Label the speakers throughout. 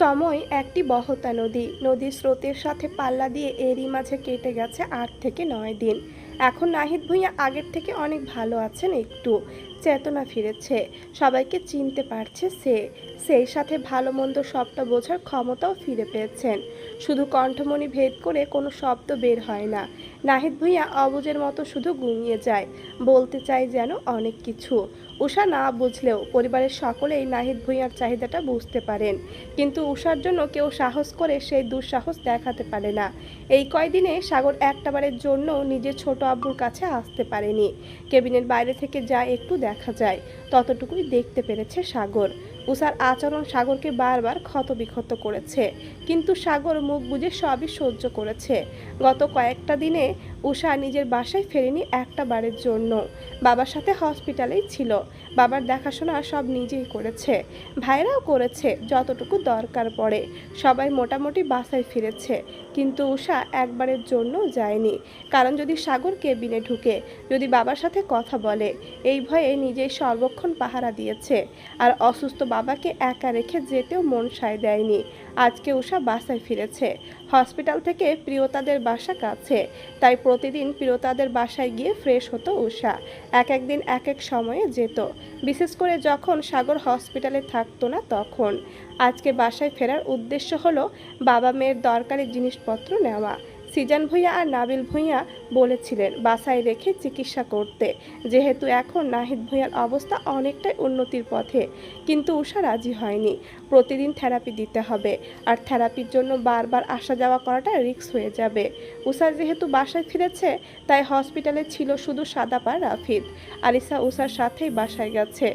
Speaker 1: সময় একটি বহতা নদী। নদীর স্রোতের সাথে পাল্লা দিয়ে এরই মাঝে কেটে গেছে 8 থেকে 9 দিন। এখন নাহিদ ভূঁইয়া আগের থেকে অনেক ভালো আছেন, একটু চেতনা ফিরেছে, সবাইকে চিনতে পারছে সে। সেই সাথে ভালো মন্দ সবটা বোঝার ক্ষমতাও ফিরে পেয়েছেন। শুধু কণ্ঠমণি ভেদ করে কোনো শব্দ বের হয় না। নাহিদ ভূঁইয়া অবুঝের মতো শুধু ঘুমিয়ে যায়, বলতে চায় যেন অনেক কিছু। উষা না বুঝলেও পরিবারের সকলেই নাহিদ ভূঁইয়ার চাহিদাটা বুঝতে পারেন, কিন্তু উষার জন্য কেউ সাহস করে সেই দুঃসাহস দেখাতে পারে না। এই কয়দিনে সাগর একটাবারের জন্য নিজের ছোট আব্বুর কাছে আসতে পারেনি। কেবিনের বাইরে থেকে যা একটু দেখা যায় ততটুকুই দেখতে পেরেছে সাগর। উষার আচরণ সাগরকে বারবার ক্ষতবিক্ষত করেছে, কিন্তু সাগর মুখ বুজে সবই সহ্য করেছে। গত কয়েকটা দিনে উষা নিজের বাসায় ফেরেনি একটা বারের জন্য। বাবার সাথে হসপিটালেই ছিল, বাবার দেখাশোনা সব নিজেই করেছে, ভাইরাও করেছে যতটুকু দরকার পড়ে। সবাই মোটামুটি বাসায় ফিরেছে, কিন্তু উষা একবারের জন্য যায়নি। কারণ যদি সাগর কেবিনে ঢুকে, যদি বাবার সাথে কথা বলে, এই ভয়ে নিজেই সর্বক্ষণ পাহারা দিয়েছে। আর অসুস্থ বাবাকে একা রেখে যেতেও মন সায় দেয়নি। আজকে উষা বাসায় ফিরেছে। হসপিটাল থেকে প্রিয়তাদের বাসা কাছে, তাই প্রতিদিন প্রিয়তাদের বাসায় গিয়ে ফ্রেশ হতো উষা। এক একদিন এক এক সময়ে যেত, বিশেষ করে যখন সাগর হসপিটালে থাকতো না তখন। আজকে বাসায় ফেরার উদ্দেশ্য হলো বাবা মেয়ের দরকারি জিনিসপত্র নেওয়া। সিজান ভূঁইয়া আর নাবিল ভূঁইয়া বলেছিলেন বাসায় রেখে চিকিৎসা করতে, যেহেতু এখন নাহিদ ভূঁইয়ার অবস্থা অনেকটাই উন্নতির পথে। কিন্তু উষা রাজি হয়নি। প্রতিদিন থেরাপি দিতে হবে, আর থেরাপির জন্য বারবার আসা যাওয়া করাটা রিস্ক হয়ে যাবে। উষা যেহেতু বাসায় ফিরেছে, তাই হসপিটালে ছিল শুধু সাদাপ আর রাফিদ। আলিসা উষার সাথেই বাসায় গেছে।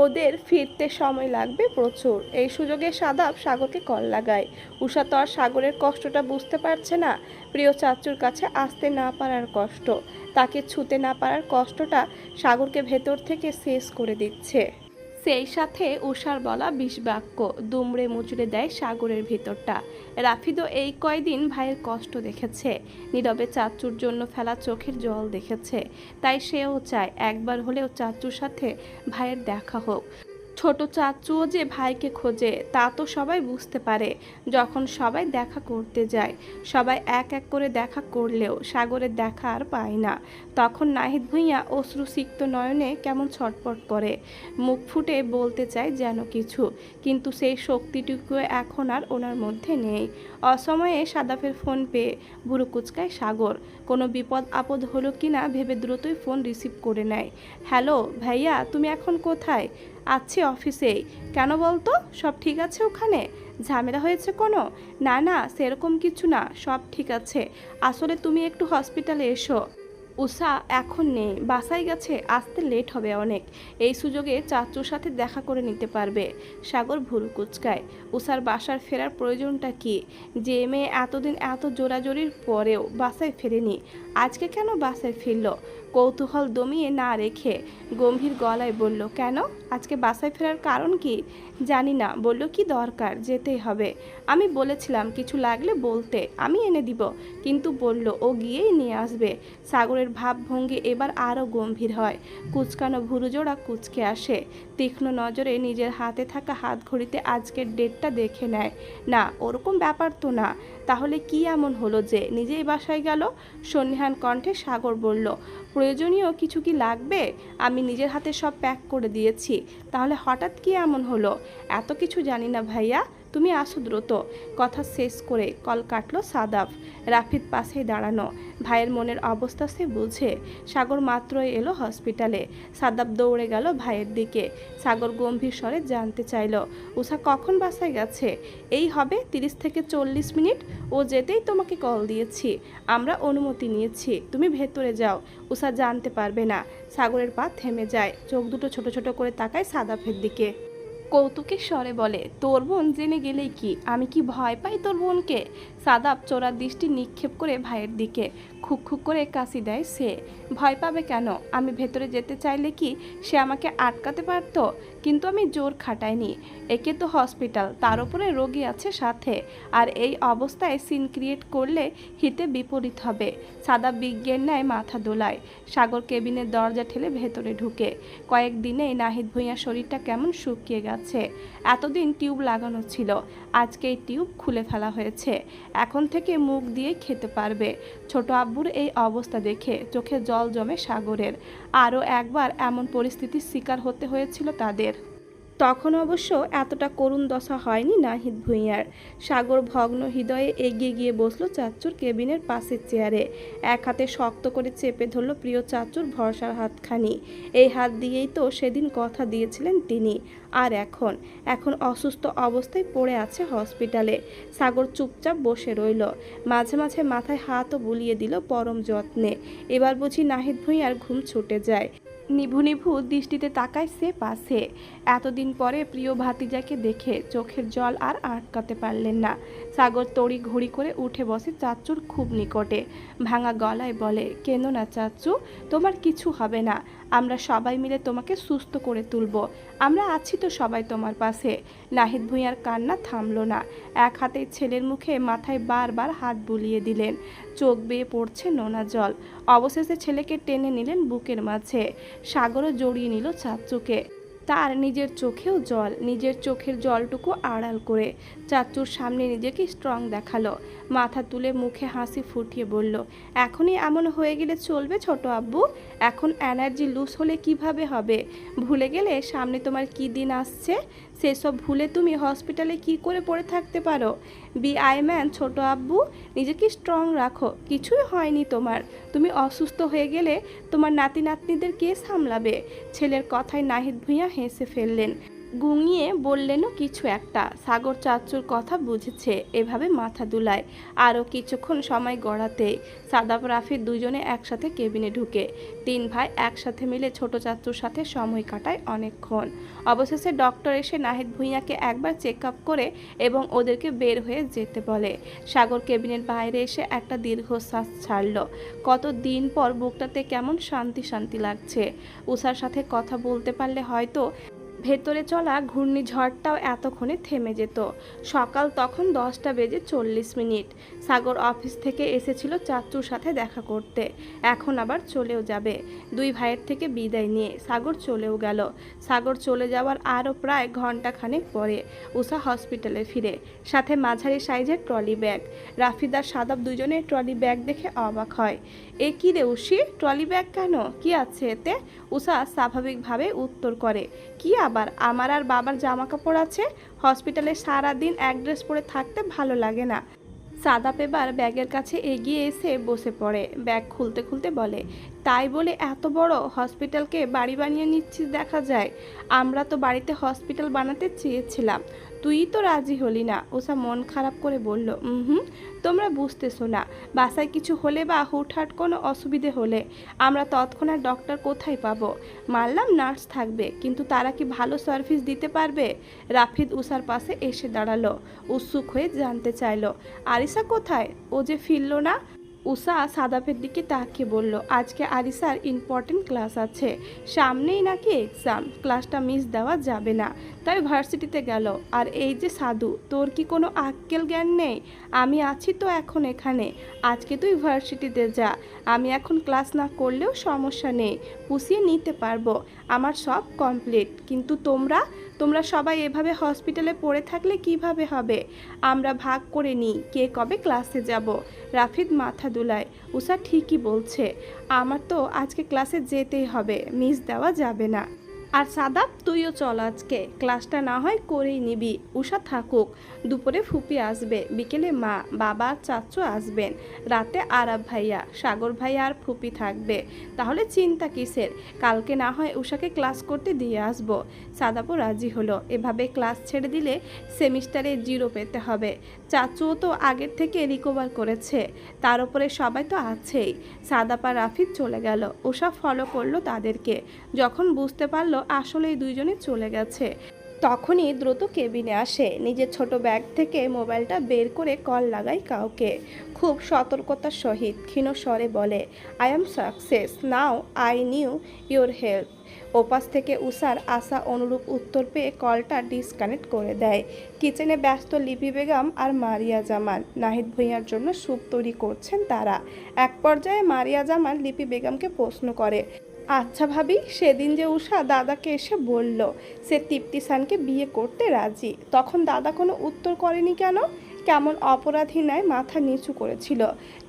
Speaker 1: ওদের ফিরতে সময় লাগবে প্রচুর। এই সুযোগে সাদাব সাগরকে কল লাগায়। উষা তো আর সাগরের কষ্টটা বুঝতে পারছে না। প্রিয় চাচুর কাছে আসতে না পারার কষ্ট, তাকে ছুতে না পারার কষ্টটা সাগরকে ভেতর থেকে শেষ করে দিচ্ছে। সেই সাথে উষার বলা বিষবাক্য দুমড়ে মুচড়ে দেয় সাগরের ভেতরটা। রাফিদও এই কয়দিন ভাইয়ের কষ্ট দেখেছে, নীরবে চাচুর জন্য ফেলা চোখের জল দেখেছে। তাই সেও চায় একবার হলেও চাচুর সাথে ভাইয়ের দেখা হোক। ছোট চাচুও যে ভাইকে খোঁজে তা তো সবাই বুঝতে পারে। যখন সবাই দেখা করতে যায়, সবাই এক এক করে দেখা করলেও সাগরের দেখা আর পায় না। তখন নাহিদ ভূঁইয়া অশ্রুসিক্ত নয়নে কেমন ছটপট করে, মুখ ফুটে বলতে চায় যেন কিছু, কিন্তু সেই শক্তিটুকু এখন আর ওনার মধ্যে নেই। অসময়ে সাদাফের ফোন পেয়ে ভুরু কুচকায় সাগর। কোনো বিপদ আপদ হলো কিনা ভেবে দ্রুতই ফোন রিসিভ করে নেয়। হ্যালো ভাইয়া, তুমি এখন কোথায়? আছি অফিসেই। কেন বলতো, সব ঠিক আছে ওখানে? ঝামেলা হয়েছে কোনো? না না, সেরকম কিছু না, সব ঠিক আছে। আসলে তুমি একটু হসপিটালে এসো। উষা এখন নেই, বাসায় গেছে, আসতে লেট হবে অনেক। এই সুযোগে চাচুর সাথে দেখা করে নিতে পারবে। সাগর ভুরু কুচকায়। উষার বাসার ফেরার প্রয়োজনটা কি? যে মেয়ে এতদিন এত জোরাজোরির পরেও বাসায় ফেরেনি, আজকে কেন বাসায় ফিরল? কৌতূহল দমিয়ে না রেখে গম্ভীর গলায় বলল, কেন আজকে বাসায় ফেরার কারণ কি? জানি না, বলল কি দরকার, যেতেই হবে। আমি বলেছিলাম কিছু লাগলে বলতে, আমি এনে দিব, কিন্তু বলল ও গিয়েই নিয়ে আসবে। সাগরের ভাবভঙ্গি এবার আরও গম্ভীর হয়। কুচকানো ভুরুজোড়া কুচকে আসে। তীক্ষ্ণ নজরে নিজের হাতে থাকা হাত ঘড়িতে আজকের ডেটটা দেখে নেয়। না, ওরকম ব্যাপার তো না। তাহলে কি এমন হলো যে নিজেই বাসায় গেল? সন্নিহান কণ্ঠে সাগর বলল, প্রয়োজনীয় কিছু কি লাগবে? আমি নিজের হাতে সব প্যাক করে দিয়েছি। তাহলে হঠাৎ কি এমন হলো? এত কিছু জানি না ভাইয়া, তুমি আসো দ্রুত। কথা শেষ করে কল কাটলো সাদাফ। রাফিদ পাশেই দাঁড়ানো, ভাইয়ের মনের অবস্থা সে বুঝে। সাগর মাত্রই এলো হসপিটালে। সাদাফ দৌড়ে গেল ভাইয়ের দিকে। সাগর গম্ভীর স্বরে জানতে চাইল, উষা কখন বাসায় গেছে? এই হবে 30 থেকে 40 মিনিট। ও যেতেই তোমাকে কল দিয়েছি, আমরা অনুমতি নিয়েছি, তুমি ভেতরে যাও, উষা জানতে পারবে না। সাগরের পা থেমে যায়, চোখ দুটো ছোট ছোট করে তাকায় সাদাফের দিকে। কৌতুকের স্বরে বলে, তোর বোন জেনে গেলেই কি? আমি কি ভয় পাই তোর বোনকে? সাদাব চোরা দৃষ্টি নিক্ষেপ করে ভাইয়ের দিকে। খুক খুক করে কাশি দেয় সে। ভয় পাবে কেন? আমি ভেতরে যেতে চাইলে কি সে আমাকে আটকাতে পারত? কিন্তু আমি জোর খাটাইনি। একে তো হসপিটাল, তার উপরে রোগী আছে সাথে, আর এই অবস্থায় সিন ক্রিয়েট করলে হিতে বিপরীত হবে। সাদা বিজ্ঞের ন্যায় মাথা দোলায়। সাগর কেবিনের দরজা ঠেলে ভেতরে ঢুকে। কয়েকদিনেই নাহিদ ভূঁইয়ার শরীরটা কেমন শুকিয়ে গেছে। এতদিন টিউব লাগানো ছিল, আজকে এই টিউব খুলে ফেলা হয়েছে। এখন থেকে মুখ দিয়ে খেতে পারবে। ছোট আব্বুর এই অবস্থা দেখে চোখে জল জমে সাগরের। আরও একবার এমন পরিস্থিতির শিকার হতে হয়েছিল তাদের। তখন অবশ্য এতটা করুণ দশা হয়নি নাহিদ ভূঁইয়ার। সাগর ভগ্ন হৃদয়ে এগিয়ে গিয়ে বসলো চাচ্চুর কেবিনের পাশের চেয়ারে। এক হাতে শক্ত করে চেপে ধরলো প্রিয় চাচ্চুর ভরসার হাতখানি। এই হাত দিয়েই তো সেদিন কথা দিয়েছিলেন তিনি। আর এখন অসুস্থ অবস্থায় পড়ে আছে হসপিটালে। সাগর চুপচাপ বসে রইল, মাঝে মাঝে মাথায় হাতও বুলিয়ে দিল পরম যত্নে। এবার বুঝি নাহিদ ভূঁইয়ার ঘুম ছুটে যায়। নিভু নিভু দৃষ্টিতে তাকায় সে পাশে। এতদিন পরে প্রিয় ভাতিজাকে দেখে চোখের জল আর আটকাতে পারলেন না। সাগর তড়ি ঘড়ি করে উঠে বসে চাচ্চুর খুব নিকটে। ভাঙা গলায় বলে, কেন না চাচ্চু, তোমার কিছু হবে না। আমরা সবাই মিলে তোমাকে সুস্থ করে তুলব। আমরা আছি তো সবাই তোমার পাশে। নাহিদ ভূঁইয়ার কান্না থামল না। এক হাতে ছেলের মুখে মাথায় বারবার হাত বুলিয়ে দিলেন। চোখ বেয়ে পড়ছে নোনা জল। অবশেষে ছেলেকে টেনে নিলেন বুকের মাঝে। সাগরও জড়িয়ে নিল চাচ্চুকে। তার নিজের চোখেও জল, নিজের চোখের জলটুকু আড়াল করে চাচ্চুর সামনে নিজেকে স্ট্রং দেখালো। মাথা তুলে মুখে হাসি ফুটিয়ে বলল, এখনই এমন হয়ে গেলে চলবে ছোট আব্বু? এখন এনার্জি লুজ হলে কিভাবে হবে? ভুলে গেলে সামনে তোমার কি দিন আসছে? সেসব ভুলে তুমি হসপিটালে কি করে পড়ে থাকতে পারো? বি আই ম্যান ছোট আব্বু, নিজেকে স্ট্রং রাখো। কিছুই হয়নি তোমার। তুমি অসুস্থ হয়ে গেলে তোমার নাতি নাতনিদের কে সামলাবে? ছেলের কথায় নাহিদ ভূঁইয়া হেসে ফেললেন। গুঙিয়ে বললেনও কিছু একটা। সাগর চাচ্চুর কথা বুঝেছে, এভাবে মাথা দুলায়। আরও কিছুক্ষণ সময় গড়াতে সাদাব রাফি দুজনে একসাথে কেবিনে ঢুকে। তিন ভাই একসাথে মিলে ছোট চাচ্চুর সাথে সময় কাটায় অনেকক্ষণ। অবশেষে ডক্টর এসে নাহিদ ভূঁইয়াকে একবার চেক আপ করে এবং ওদেরকে বের হয়ে যেতে বলে। সাগর কেবিনের বাইরে এসে একটা দীর্ঘশ্বাস ছাড়ল। কত দিন পর বুকটাতে কেমন শান্তি শান্তি লাগছে। উষার সাথে কথা বলতে পারলে হয়তো ভেতরে চলা ঘূর্ণিঝড়টাও এতক্ষণে থেমে যেত। সকাল তখন 10:40। সাগর অফিস থেকে এসেছিল চাচ্চুর সাথে দেখা করতে। এখন আবার চলেও যাবে। দুই ভাইয়ের থেকে বিদায় নিয়ে সাগর চলেও গেল। সাগর চলে যাওয়ার আরও প্রায় ঘন্টাখানেক পরে উষা হসপিটালে ফিরে, সাথে মাঝারি সাইজের ট্রলি ব্যাগ। রাফিদার সাদাব দুজনের ট্রলি ব্যাগ দেখে অবাক হয়। এ কী রে উশি, ট্রলি ব্যাগ কেন? কি আছে এতে? উষা স্বাভাবিকভাবে উত্তর করে, কি আবার, আমার আর বাবার জামা কাপড় আছে। হসপিটালে সারা দিন এক ড্রেস পরে থাকতে ভালো লাগে না। সাদাপ এবার ব্যাগের কাছে এগিয়ে এসে বসে পড়ে। ব্যাগ খুলতে খুলতে বলে, তাই বলে এত বড় হসপিটালকে বাড়ি বানিয়ে নিচ্ছিস দেখা যায়। আমরা তো বাড়িতে হসপিটাল বানাতে চেয়েছিলাম, তুই তো রাজি হলি না। ওসা মন খারাপ করে বলল, তোমরা বুঝতেছো না। বাসায় কিছু হলে বা হুটহাট কোনো অসুবিধে হলে আমরা তৎক্ষণাৎ ডক্টর কোথায় পাবো? মানলাম নার্স থাকবে, কিন্তু তারা কি ভালো সার্ভিস দিতে পারবে? রাফিদ উষার পাশে এসে দাঁড়ালো, উৎসুক হয়ে জানতে চাইলো, আরিসা কোথায়? ও যে ফিরল না। উষা সাদাপের দিকে তাকিয়ে বলল, আজকে আরিসার ইম্পর্টেন্ট ক্লাস আছে, সামনেই নাকি এক্সাম, ক্লাসটা মিস দেওয়া যাবে না, তাই ভার্সিটিতে গেল। আর এই যে সাধু, তোর কি কোনো আক্কেল জ্ঞান নেই? আমি আছি তো এখন এখানে, আজকে তুই ভার্সিটিতে যা। আমি এখন ক্লাস না করলেও সমস্যা নেই, পুষিয়ে নিতে পারবো, আমার সব কমপ্লিট। কিন্তু তোমরা সবাই এভাবে হসপিটালে পড়ে থাকলে কিভাবে হবে? আমরা ভাগ করে নিই কে কবে ক্লাসে যাব। রাফিদ মাথা দুলায়, উষা ঠিকই বলছে, আমার তো আজকে ক্লাসে যেতেই হবে, মিস দেওয়া যাবে না। আর সাদাব, তুইও চল, আজকে ক্লাসটা না হয় করেই নিবি। উষা থাকুক, দুপুরে ফুপি আসবে, বিকেলে মা, বাবা আর চাচু আসবেন, রাতে আরাব ভাইয়া, সাগর ভাইয়া আর ফুপি থাকবে। তাহলে চিন্তা কিসের? কালকে না হয় উষাকে ক্লাস করতে দিয়ে আসবো। সাদাবও রাজি হলো। এভাবে ক্লাস ছেড়ে দিলে সেমিস্টারে 0 পেতে হবে। চাচুও তো আগের থেকে রিকভার করেছে, তার উপরে সবাই তো আছেই। সাদাব আর রাফিদ চলে গেল। উষা ফলো করলো তাদেরকে। যখন বুঝতে পারলো আসলে এই দুইজনে চলে গেছে, তখনই দ্রুত কেবিনে আসে, নিজের ছোট ব্যাগ থেকে মোবাইলটা বের করে কল লাগাই কাউকে। খুব সতর্কতার সহিত ক্ষীণ স্বরে বলে, I am success now, I knew your help. ওপাশ থেকে উষার আশা অনুরূপ উত্তর পেয়ে কলটা ডিসকানেক্ট করে দেয়। কিচেনে ব্যস্ত লিপি বেগম আর মারিয়া জামান নাহিদ ভূঁইয়ার জন্য স্যুপ তৈরি করছেন তারা। এক পর্যায়ে মারিয়া জামান লিপি বেগমকে প্রশ্ন করে, আচ্ছা ভাবি, সেদিন যে উষা দাদাকে এসে বলল সে তৃপ্তিসানকে বিয়ে করতে রাজি, তখন দাদা কোনো উত্তর করেনি কেন? কেমন অপরাধী ন্যায় মাথা নিচু করেছিল,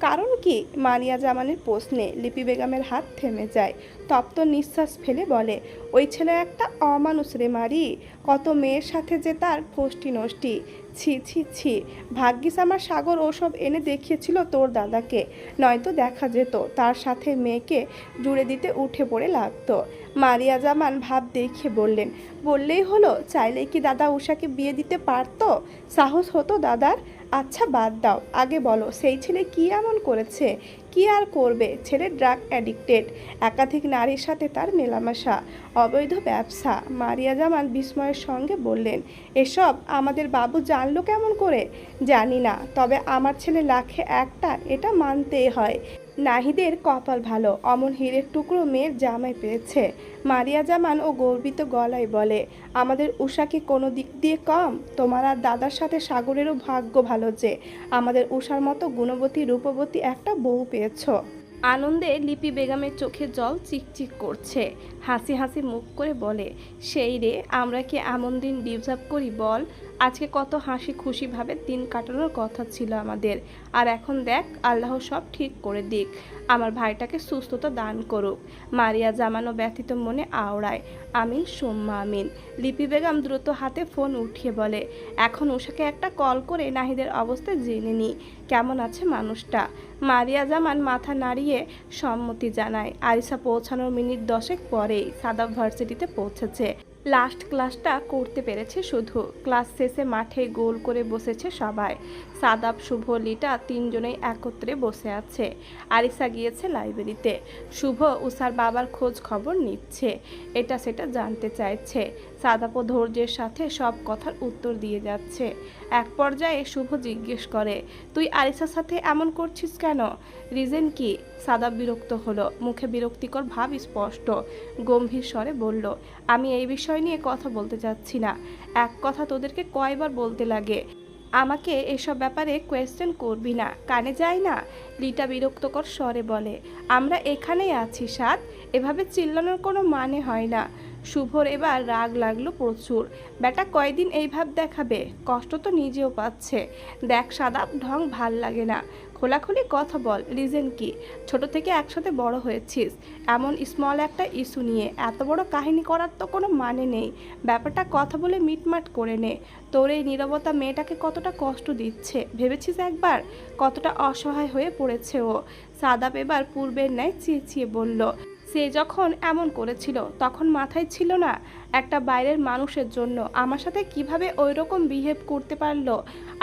Speaker 1: কারণ কি? মারিয়া জামানের প্রশ্নে লিপি বেগমের হাত থেমে যায়। তপ্ত নিঃশ্বাস ফেলে বলে, ওই ছেলে একটা অমানুষ রে মারি, কত মেয়ের সাথে যে তার ফষ্টি নষ্টি। ছি ছি ছি, ভাগ্যিস আমার সাগর ওসব এনে দেখিয়েছিল তোর দাদাকে, নয়তো দেখা যেত তার সাথে মেয়েকে জুড়ে দিতে উঠে পড়ে লাগতো। মারিয়া জামান ভাব দেখিয়ে বললেন, বললেই হলো, চাইলেই কি দাদা উষাকে বিয়ে দিতে পারতো? সাহস হতো দাদার? আচ্ছা বাদ দাও, আগে বলো সেই ছেলে কি এমন করেছে? কি আর করবে, ছেলে ড্রাগ অ্যাডিক্টেড, একাধিক নারীর সাথে তার মেলামেশা, অবৈধ ব্যবসা। মারিয়া জামান বিস্ময়ের সঙ্গে বললেন, এসব আমাদের বাবু জানলো কেমন করে? জানি না, তবে আমার ছেলে লাখে একটা, এটা মানতেই হয়। নাহিদের কপাল ভালো, অমন হীরের টুকরো মেয়ের জামাই পেয়েছে। মারিয়া জামান ও গর্বিত গলায় বলে, আমাদের উষা কি কোনো দিক দিয়ে কম? তোমার আর দাদার সাথে সাগরেরও ভাগ্য ভালো যে আমাদের উষার মতো গুণবতী রূপবতী একটা বউ পেয়েছ। আনন্দে লিপি বেগমের চোখে জল চিকচিক করছে। হাসি হাসি মুখ করে বলে, সেই রে, আমরা কি এমন দিন ডিজার্ভ করি বল? আজকে কত হাসি খুশিভাবে দিন কাটানোর কথা ছিল আমাদের, আর এখন দেখ, আল্লাহ সব ঠিক করে দিক, আমার ভাইটাকে সুস্থতা দান করুক। মারিয়া জামানো ব্যথিত মনে আওড়ায়, আমিন সুম্মা আমিন। লিপি বেগম দ্রুত হাতে ফোন উঠিয়ে বলে, এখন উষাকে একটা কল করে নাহিদের অবস্থা জেনে নি, কেমন আছে মানুষটা। মারিয়া জামান মাথা নাড়িয়ে সম্মতি জানায়। আরিসা পৌঁছানোর মিনিট 10 পরেই সাদাব ভার্সিটিতে পৌঁছেছে। লাস্ট ক্লাসটা করতে পেরেছে শুধু। ক্লাস শেষে মাঠে গোল করে বসেছে সবাই। সাদাব, শুভ, লিটা তিনজনেই একত্রে বসে আছে। আরিসা গিয়েছে লাইব্রেরিতে। শুভ উষার বাবার খোঁজ খবর নিচ্ছে, এটা সেটা জানতে চাইছে। সাদাবও ধৈর্যের সাথে সব কথার উত্তর দিয়ে যাচ্ছে। এক পর্যায়ে শুভ জিজ্ঞেস করে, তুই আরিসার সাথে এমন করছিস কেন? রিজন কি? সাদাব বিরক্ত হলো, মুখে বিরক্তিকর ভাব স্পষ্ট। গম্ভীর স্বরে বলল, আমি এই বিষয় নিয়ে কথা বলতে চাচ্ছি না। এক কথা তোদেরকে কয়বার বলতে লাগে? আমাকে এসব ব্যাপারে কোয়েশ্চেন করবি না, কানে যায় না? লিটা বিরক্তকর স্বরে বলে, আমরা এখানেই আছি সাদ, এভাবে চিল্লানোর কোনো মানে হয় না। শুভর এবার রাগ লাগলো প্রচুর। বেটা কয়দিন এই ভাব দেখাবে? কষ্ট তো নিজেও পাচ্ছে। দেখ সাদাব, ঢং ভাল লাগে না, খোলাখুলি কথা বল, রিজন কি? ছোট থেকে একসাথে বড় হয়েছিস, এমন স্মল একটা ইস্যু নিয়ে এত বড় কাহিনী করার তো কোনো মানে নেই। ব্যাপারটা কথা বলে মিটমাট করে নে। তোর এই নীরবতা মেয়েটাকে কতটা কষ্ট দিচ্ছে ভেবেছিস একবার? কতটা অসহায় হয়ে পড়েছে ও। সাদাব এবার পূর্বের ন্যায় চেঁচিয়ে বলল, সে যখন এমন করেছিল তখন মাথায় ছিল না একটা বাইরের মানুষের জন্য আমার সাথে কিভাবে ওই রকম বিহেভ করতে পারলো?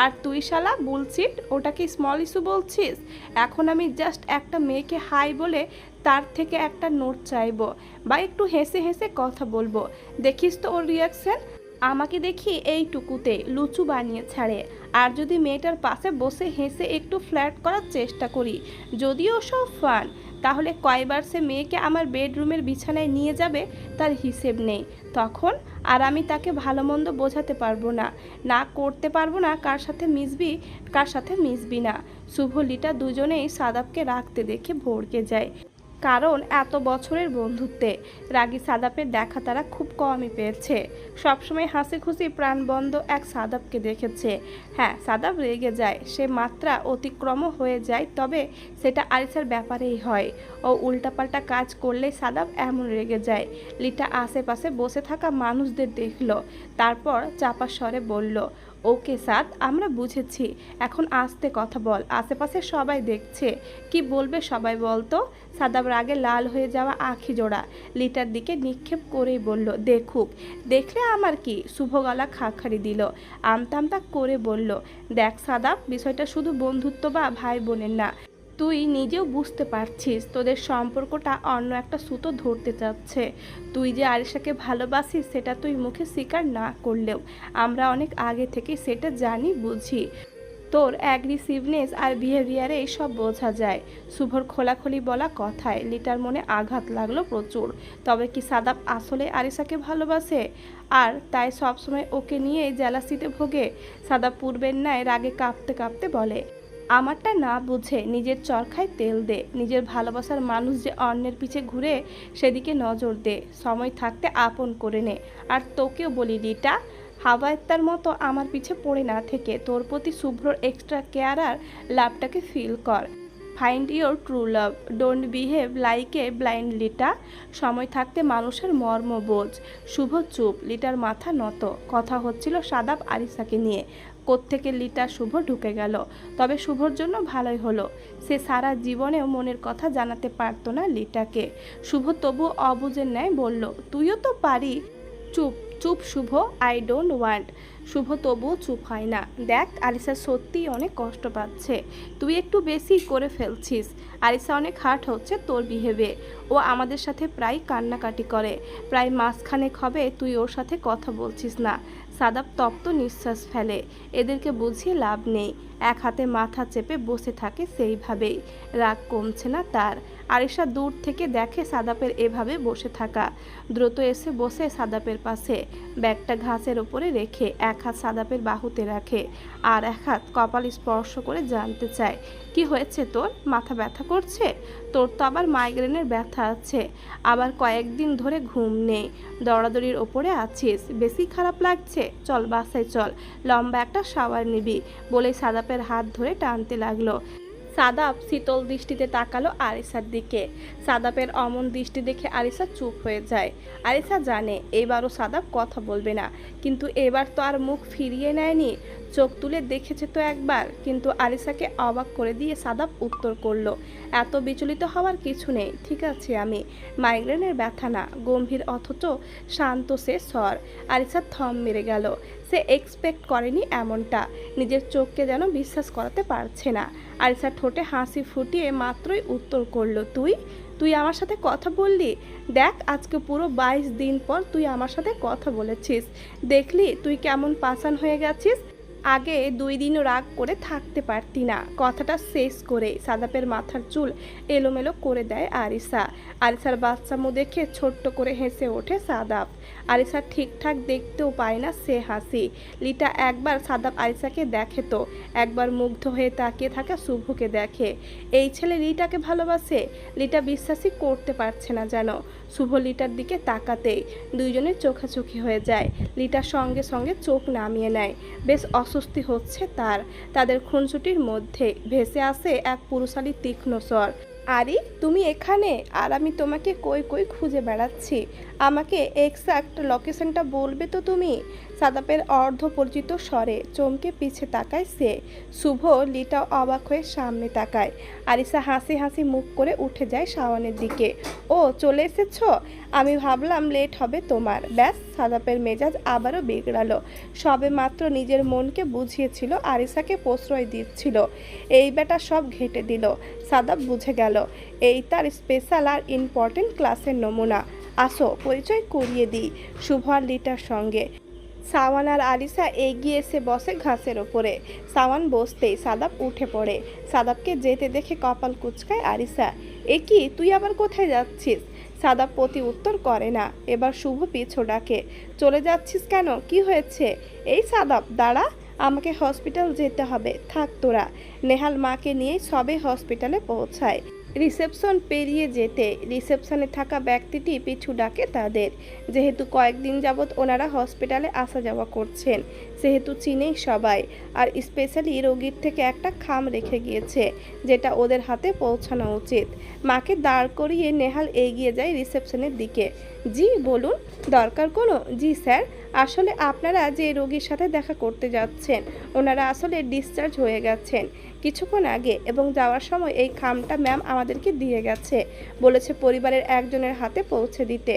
Speaker 1: আর তুই শালা বুলশিট, ওটাকে স্মল ইস্যু বলছিস? এখন আমি জাস্ট একটা মেয়েকে হাই বলে তার থেকে একটা নোট চাইবো, বা একটু হেসে হেসে কথা বলবো, দেখিস তো ওর রিয়াকশন। আমাকে দেখি এইটুকুতে লুচু বানিয়ে ছাড়ে। আর যদি মেয়েটার পাশে বসে হেসে একটু ফ্ল্যাট করার চেষ্টা করি, যদিও সব ফান, তাহলে কয়বার সে মেয়েকে আমার বেডরুমের বিছানায় নিয়ে যাবে তার হিসেব নেই। তখন আর আমি তাকে ভালো মন্দ বোঝাতে পারবো না, না করতে পারবো না কার সাথে মিশবি কার সাথে মিশবি না। শুভ, লিটা দুজনেই সাদাবকে রাখতে দেখে ভড়কে যায়, কারণ এত বছরের বন্ধুত্বে রাগী সাদাপের দেখা তারা খুব কমই পেয়েছে। সবসময় হাসি খুশি প্রাণবন্ধ এক সাদাবকে দেখেছে। হ্যাঁ, সাদাব রেগে যায়, সে মাত্রা অতিক্রম হয়ে যায়, তবে সেটা আরিসার ব্যাপারেই হয়। ও উল্টাপাল্টা কাজ করলে সাদাব এমন রেগে যায়। লিটা আশেপাশে বসে থাকা মানুষদের দেখলো, তারপর চাপা স্বরে বলল, ওকে সাদ, আমরা বুঝেছি, এখন আস্তে কথা বল, আশেপাশে সবাই দেখছে, কি বলবে সবাই বলতো? সাদাব রাগে লাল হয়ে যাওয়া আঁখি জোড়া লিটার দিকে নিক্ষেপ করেই বলল, দেখুক, দেখলে আমার কি? শুভ গলা খাখারি দিল, আমতা আমতা করে বলল, দেখ সাদাব, বিষয়টা শুধু বন্ধুত্ব বা ভাই বোনের না, তুই নিজেও বুঝতে পারছিস তোদের সম্পর্কটা অন্য একটা সুতো ধরতে চাচ্ছে। তুই যে আরিশাকে ভালোবাসিস সেটা তুই মুখে স্বীকার না করলেও আমরা অনেক আগে থেকে সেটা জানি, বুঝি। তোর অ্যাগ্রেসিভনেস আর বিহেভিয়ারে এইসব বোঝা যায়। শুভর খোলাখুলি বলা কথায় লিটার মনে আঘাত লাগলো প্রচুর। তবে কি সাদাব আসলে আরিশাকে ভালোবাসে আর তাই সবসময় ওকে নিয়ে জেলাসিতে ভোগে? সাদাব পূর্বের ন্যায় রাগে কাঁপতে কাঁপতে বলে, আমারটা না বুঝে নিজের চরখায় তেল দে। নিজের ভালোবাসার মানুষ যে অন্যের পিছে ঘুরে সেদিকে নজর দে। সময় থাকতে আপন করে নে। আর তোকেও বলি লিটা, হাওয়াত্তার মতো আমার পিছে পড়ে না থেকে তোর প্রতি শুভ্রর এক্সট্রা কেয়ার আর লাভটাকে ফিল কর। Find your true love, don't behave like a blind লিটা। সময় থাকতে মানুষের মর্ম বোঝ। শুভ চুপ, লিটার মাথা নত। কথা হচ্ছিল সাদাব আরিসাকে নিয়ে। কোত্থেকে লিটা শুভ ঢুকে গেল। তবে শুভর জন্য ভালোই হলো। সে সারা জীবনেও মনের কথা জানাতে পারতো না লিটাকে। শুভ তবু অবুঝের ন্যায় বলল, তুইও তো পারি। চুপ চুপ শুভ, আই ডোন্ট ওয়ান্ট। শুভ তবুও চুপ হয় না। দেখ আলিসা সত্যিই অনেক কষ্ট পাচ্ছে। তুই একটু বেশি করে ফেলছিস। আলিসা অনেক হার্ট হচ্ছে তোর বিহেভে। ও আমাদের সাথে প্রায় কান্নাকাটি করে। প্রায় মাসখানেক হবে তুই ওর সাথে কথা বলছিস না। সাদাব তপ্ত নিঃশ্বাস ফেলে। এদেরকে বুঝিয়ে লাভ নেই। এক হাতে মাথা চেপে বসে থাকে সেইভাবেই। রাগ কমছে না তার। আরিশা দূর থেকে দেখে সাদাপের এভাবে বসে থাকা। দ্রুত এসে বসে সাদাপের পাশে। ব্যাগটা ঘাসের ওপরে রেখে এক হাত সাদাপের বাহুতে রাখে আর এক হাত কপাল স্পর্শ করে জানতে চায়, কি হয়েছে তোর? মাথা ব্যথা করছে? তোর তো আবার মাইগ্রেনের ব্যথা আছে। আবার কয়েকদিন ধরে ঘুম নেই। দৌড়াদৌড়ির ওপরে আছিস। বেশি খারাপ লাগছে? চল বাসায় চল, লম্বা একটা শাওয়ার নিবি বলেই সাদাপের হাত ধরে টানতে লাগলো। সাদাপ শীতল দৃষ্টিতে তাকালো আরিসার দিকে। সাদাপের অমন দৃষ্টি দেখে আরিসা চুপ হয়ে যায়। আরিসা জানে এবারও সাদাপ কথা বলবে না, কিন্তু এবার তো আর মুখ ফিরিয়ে নেয়নি। চোখ তুলে দেখেছে তো একবার। কিন্তু আরিসাকে অবাক করে দিয়ে সাদাপ উত্তর করলো, এত বিচলিত হওয়ার কিছু নেই, ঠিক আছে আমি। মাইগ্রেনের ব্যথা না। গম্ভীর অথচ শান্ত সে স্বর। আরিসা থম মেরে গেল। সে এক্সপেক্ট করেনি এমনটা। নিজের চোখকে যেন বিশ্বাস করাতে পারছে না। আরিসা ঠোঁটে হাসি ফুটিয়ে মাত্রই উত্তর করলো, তুই তুই আমার সাথে কথা বললি? দেখ আজকে পুরো 22 দিন পর তুই আমার সাথে কথা বলেছিস। দেখলি তুই কেমন পাষাণ হয়ে গেছিস। আগে 2 দিনও রাগ করে থাকতে পারতি না। কথাটা শেষ করে সাদাপের মাথার চুল এলোমেলো করে দেয় আরিসা। আরিসার বাচ্চামো দেখে ছোট্ট করে হেসে ওঠে সাদাপ। আরিসা ঠিকঠাক দেখতেও পায় না সে হাসি। লিটা একবার সাদাপ আরিসাকে দেখে তো একবার মুগ্ধ হয়ে তাকিয়ে থাকা শুভকে দেখে। এই ছেলে লিটাকে ভালোবাসে। লিটা বিশ্বাসই করতে পারছে না যেন। শুভ লিটার দিকে তাকাতেই দুইজনের চোখাচোখি হয়ে যায়। লিটার সঙ্গে সঙ্গে চোখ নামিয়ে নেয়। বেশ অস্বস্তি হচ্ছে তার। তাদের খুনসুটির মধ্যে ভেসে আসে এক পুরুষালী তীক্ষ্ণ স্বর, আরে তুমি এখানে? আর আমি তোমাকে কই কই খুঁজে বেড়াচ্ছি। আমাকে এক্সাক্ট লোকেশনটা বলবে তো তুমি? সাদাপের অর্ধ পরিচিত স্বরে চমকে পিছে তাকায় সে। শুভ লিটা অবাক হয়ে সামনে তাকায়। আরিসা হাসি হাসি মুখ করে উঠে যায় শাওয়ানের দিকে। ও চলে এসেছ? আমি ভাবলাম লেট হবে তোমার। ব্যাস, সাদাপের মেজাজ আবারও বিগড়ালো। সবে মাত্র নিজের মনকে বুঝিয়েছিল, আরিসাকে প্রশ্রয় দিচ্ছিল। এই বেটা সব ঘেঁটে দিল। সাদাপ বুঝে গেল এই তার স্পেশাল আর ইম্পর্টেন্ট ক্লাসের নমুনা। আসো পরিচয় করিয়ে দিই শুভ আর লিটার সঙ্গে। সাওয়ান আর আলিসা এগিয়ে এসে বসে ঘাসের ওপরে। সাওয়ান বসতেই সাদাপ উঠে পড়ে। সাদাপকে যেতে দেখে কপাল কুঁচকায় আরিসা। এ কি, তুই আবার কোথায় যাচ্ছিস? সাদাপ প্রতি উত্তর করে না। এবার শুভ পিছু ডাকে, চলে যাচ্ছিস কেন? কি হয়েছে? এই সাদাপ দাঁড়া, আমাকে হসপিটাল যেতে হবে। থাক তোরা। নেহাল মাকে নিয়ে সবে হসপিটালে পৌঁছায়। রিসেপশন পেরিয়ে যেতে রিসেপশনে থাকা ব্যক্তিটি পিছু ডাকে তাদের। যেহেতু কয়েকদিন যাবৎ ওনারা হসপিটালে আসা যাওয়া করছেন সেহেতু চিনেই সবাই। আর স্পেশালি রোগীর থেকে একটা খাম রেখে গিয়েছে যেটা ওদের হাতে পৌঁছানো উচিত। মাকে দাঁড় করিয়ে নেহাল এগিয়ে যায় রিসেপশনের দিকে। জি বলুন, দরকার কোনো? জি স্যার, আসলে আপনারা যে রোগীর সাথে দেখা করতে যাচ্ছেন ওনারা আসলে ডিসচার্জ হয়ে গেছেন কিছুক্ষণ আগে, এবং যাওয়ার সময় এই খামটা ম্যাম আমাদেরকে দিয়ে গেছে। বলেছে পরিবারের একজনের হাতে পৌঁছে দিতে।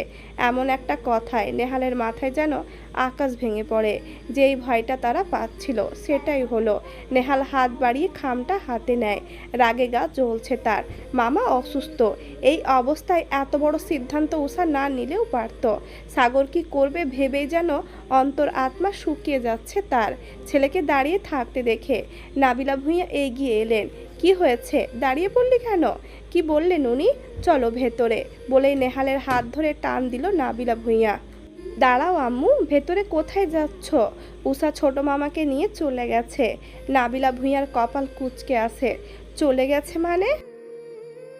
Speaker 1: এমন একটা কথায় নেহালের মাথায় যেন আকাশ ভেঙে পড়ে। যেই ভয়টা তারা পাচ্ছিল সেটাই হলো। নেহাল হাত বাড়িয়ে খামটা হাতে নেয়। রাগে গা জ্বলছে তার। মামা অসুস্থ, এই অবস্থায় এত বড় সিদ্ধান্ত উষা না নিলেও পারত। সাগর কি করবে ভেবেই যেন অন্তর আত্মা শুকিয়ে যাচ্ছে তার। ছেলেকে দাঁড়িয়ে থাকতে দেখে নাবিলা ভূঁইয়া এগিয়ে এলেন। কি হয়েছে, দাঁড়িয়ে পড়লি কেন? কি বললেন উনি? চলো ভেতরে, বলেই নেহালের হাত ধরে টান দিল নাবিলা ভূঁইয়া। দাঁড়াও আম্মু, ভেতরে কোথায় যাচ্ছ? উষা ছোট মামাকে নিয়ে চলে গেছে। নাবিলা ভূঁইয়ার কপাল কুঁচকে আছে। চলে গেছে মানে?